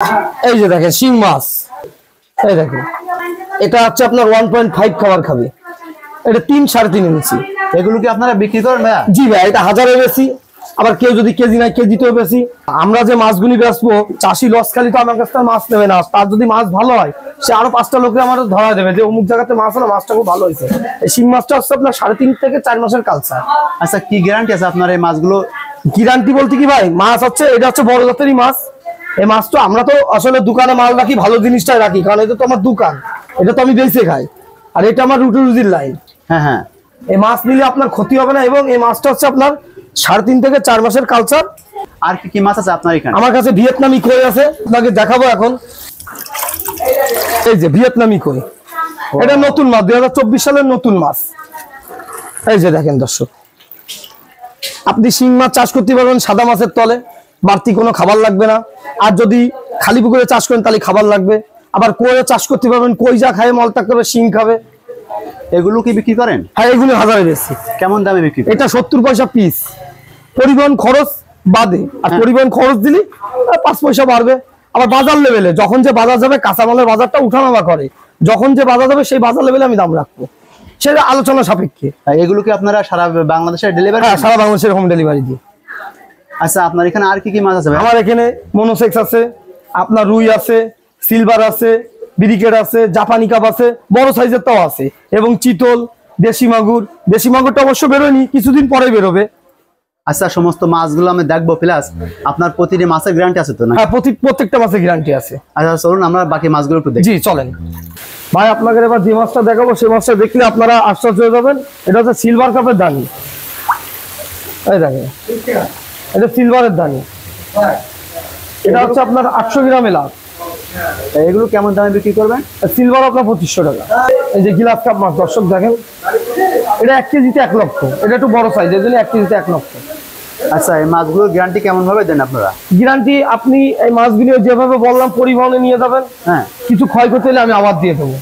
এই যে দেখেন শিং মাছ, এই দেখেন এটা হচ্ছে আপনার 1.5 খাবার খাবে, এটা 3 3.5 ইঞ্চি। এগুলো কি আপনারা বিক্রি করেন ভাইয়া? জি ভাই, এটা হাজারে বেশি, আবার কেউ যদি কেজি নাই কেজিতেও বেশি। আমরা যে মাছগুলি বেচবো, চাষি লস খালি তো আমার কাছ থেকে মাছ নেবে না, তার যদি মাছ ভালো হয় সে আরো 5টা লোককে আমার ধরা দেবে যে অমুক জায়গাতে মাছ হলো, মাছটা খুব ভালো হয়েছে। এই শিং মাছটা হচ্ছে আপনার 3.5 থেকে 4 মাসের কালচার। আচ্ছা, কি গ্যারান্টি আছে আপনার এই মাছগুলো? গ্যারান্টি বলতে কি ভাই, মাছ হচ্ছে এটা হচ্ছে বড় জাতেরই মাছ। এই মাছটা আমরা তো আসলে দোকানে মাল রাখি, ভালো জিনিসটাই রাখি, কারণ এটা তো আমার দোকান, এটা তো আমি বেঁচে খাই, আর এটা আমার রুটি রুজির লাইন। হ্যাঁ হ্যাঁ, এই মাছ নিলে আপনার ক্ষতি হবে না, এবং এই মাছটা হচ্ছে আপনার 3.5 থেকে 4 মাসের কালচার। আর কি কি মাছ আছে আপনার এখানে? আমার কাছে ভিয়েতনামি কই আছে, আপনাকে দেখাবো এখন। এই যে ভিয়েতনামি কই, এটা নতুন মাছ, 2024 সালের নতুন মাছ। এই যে দেখেন দর্শক, আপনি শিং মাছ চাষ করতে পারবেন সাদা মাছের তলে, বাড়তি কোনো খাবার লাগবে না। আর যদি খালি পুকুরে চাষ করেন তাহলে খাবার লাগবে। আবার কোয়ে চাষ করতে পারবেন, কই যা খায় মলত্যাগ করবে শিং খাবে। এগুলো কি বিক্রি করেন? হ্যাঁ, এগুলো হাজারে বেশি। কেমন দামে বিক্রি করেন? এটা 70 পয়সা পিস, পরিবহন খরচ বাদে। আর পরিবহন খরচ দিলি 5 পয়সা বাড়বে। আবার বাজার লেভেলে যখন যে বাজার যাবে, কাঁচামালের বাজারটা উঠানামা করে, যখন যে বাজার যাবে সেই বাজার লেভেলে আমি দাম রাখবো, সেটা আলোচনা সাপেক্ষে। এগুলো কি আপনারা সারা বাংলাদেশে ডেলিভারি? হ্যাঁ, সারা বাংলাদেশের হোম ডেলিভারি দিই। আচ্ছা, আপনার এখানে আর কি কি মাছ আছে? আমার এখানে মনোসেক্স আছে, আপনার রুই আছে, সিলভার আছে, ব্রিকেট আছে, জাপানি কাপ আছে, বড় সাইজের তাও আছে, এবং চিতল, দেশি মাগুর। দেশি মাগুরটা অবশ্য বেরোয়নি, কিছুদিন পরে বেরোবে। আচ্ছা, সমস্ত মাছগুলো আমি দেখবো, প্লাস আপনার প্রতিটি মাছের গ্যারান্টি আছে তো না? হ্যাঁ, প্রত্যেকটা মাছের গ্যারান্টি আছে। আচ্ছা চলুন আমরা বাকি মাছগুলো একটু দেখি। জি চলেন ভাই, আপনাদের এবার যে মাছটা দেখাবো সেই মাছটা দেখলে আপনারা আশ্চর্য হয়ে যাবেন। এটা হচ্ছে সিলভার কাপের দানি। এই দেখেন, এটা সিলভারের দানি, এটা হচ্ছে আপনার 800 গ্রামে লাভ। এগুলো কেমন দামে বিক্রি করবেন? সিলভার আপনার 2500 টাকা। এই যে গিলাস কাপ মাছ দর্শক দেখেন, এটা 1 কেজিতে 1 লক্ষ, এটা একটু বড় সাইজ, এর জন্য 1 কেজিতে 1 লক্ষ। আচ্ছা, এই মাছগুলোর গ্যারান্টি কেমন ভাবে দেন আপনারা? গ্যারান্টি আপনি এই মাছগুলো যেভাবে বললাম পরিবহনে নিয়ে যাবেন, হ্যাঁ, কিছু ক্ষয়ক্ষতি হলে আমি আবার দিয়ে দেবো।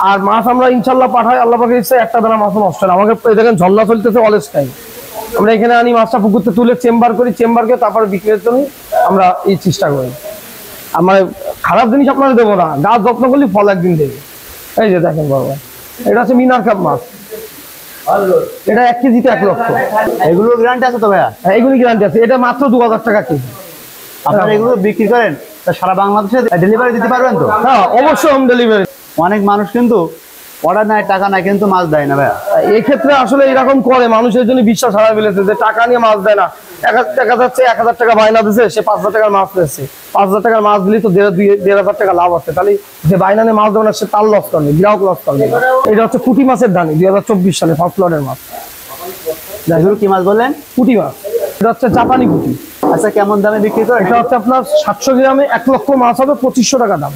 আর মাছ আমরা ইনশাল্লাহ পাঠাই, আল্লাহ পাকের ইচ্ছা একটা দানা মাছ নষ্ট না। আমাকে দেখেন ঝর্ণা চলতেছে অলস টাইম, আমরা এখানে আনি মাছটা পুকুরতে তুলে চেম্বার করি, চেম্বারকে তারপরে বিক্রির জন্য আমরা এই চেষ্টা করি। আমার খারাপ জিনিস আপনারা দেবো না, গাছ যত্ন করলে ফল একদিন দেবে। এই যে দেখেন বাবা, এটা হচ্ছে মিনার কাপ মাছ, এটা 1 কেজিতে 1 লক্ষ। এগুলোর গ্যারান্টি আছে তো ভাইয়া? হ্যাঁ, এগুলি গ্যারান্টি আছে, এটা মাত্র 2000 টাকা কেজি। আপনারা এগুলো বিক্রি করেন তা সারা বাংলাদেশে ডেলিভারি দিতে পারবেন তো? হ্যাঁ, অবশ্যই হোম ডেলিভারি। অনেক মানুষ কিন্তু অর্ডার নাই, টাকা নাই, কিন্তু মাছ দেয় না ভাইয়া। এই ক্ষেত্রে আসলে এরকম করে, মানুষের জন্য বিশ্বাস হারাই ফেলেছে যে টাকা নিয়ে মাছ দেয় না। 1000 টাকা বায়না দিচ্ছে, সে 5000 টাকার মাছ পেয়েছে। 5000 টাকার মাছ দিলে তো 1500 টাকা লাভ আছে, তাহলে যে বায়না নিয়ে মাছ দেবে না সে তার লস করবে, গ্রাহক লস করবে। এটা হচ্ছে পুঁটি মাছের দানি, 2024 সালে ফার্স্ট লটের মাছ। এগুলো কি মাছ বললেন? পুঁটি মাছ, এটা হচ্ছে জাপানি পুঁটি। আচ্ছা, কেমন দামে বিক্রি করেন? এটা হচ্ছে আপনার 700 গ্রামে 1 লক্ষ মাছ হবে, 2500 টাকা দাম।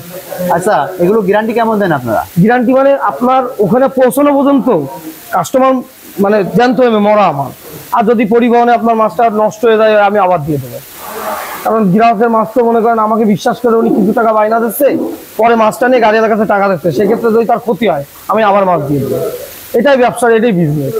আচ্ছা, এগুলো গ্যারান্টি কেমন দেন আপনারা? গ্যারান্টি মানে আপনার ওখানে পৌঁছানো পর্যন্ত কাস্টমার মানে জ্যান্ত হবে মরা আমার। আর যদি পরিবহনে আপনার মাছটা নষ্ট হয়ে যায়, আমি আবার দিয়ে দেবো। কারণ গ্রাহকের মাছ তো মনে করেন আমাকে বিশ্বাস করে উনি কিছু টাকা বায়না দিচ্ছে, পরে মাছটা নিয়ে গাড়ির কাছে টাকা দিচ্ছে, সেক্ষেত্রে যদি তার ক্ষতি হয় আমি আবার মাছ দিয়ে দেবো। এটাই ব্যবসা, এটাই বিজনেস।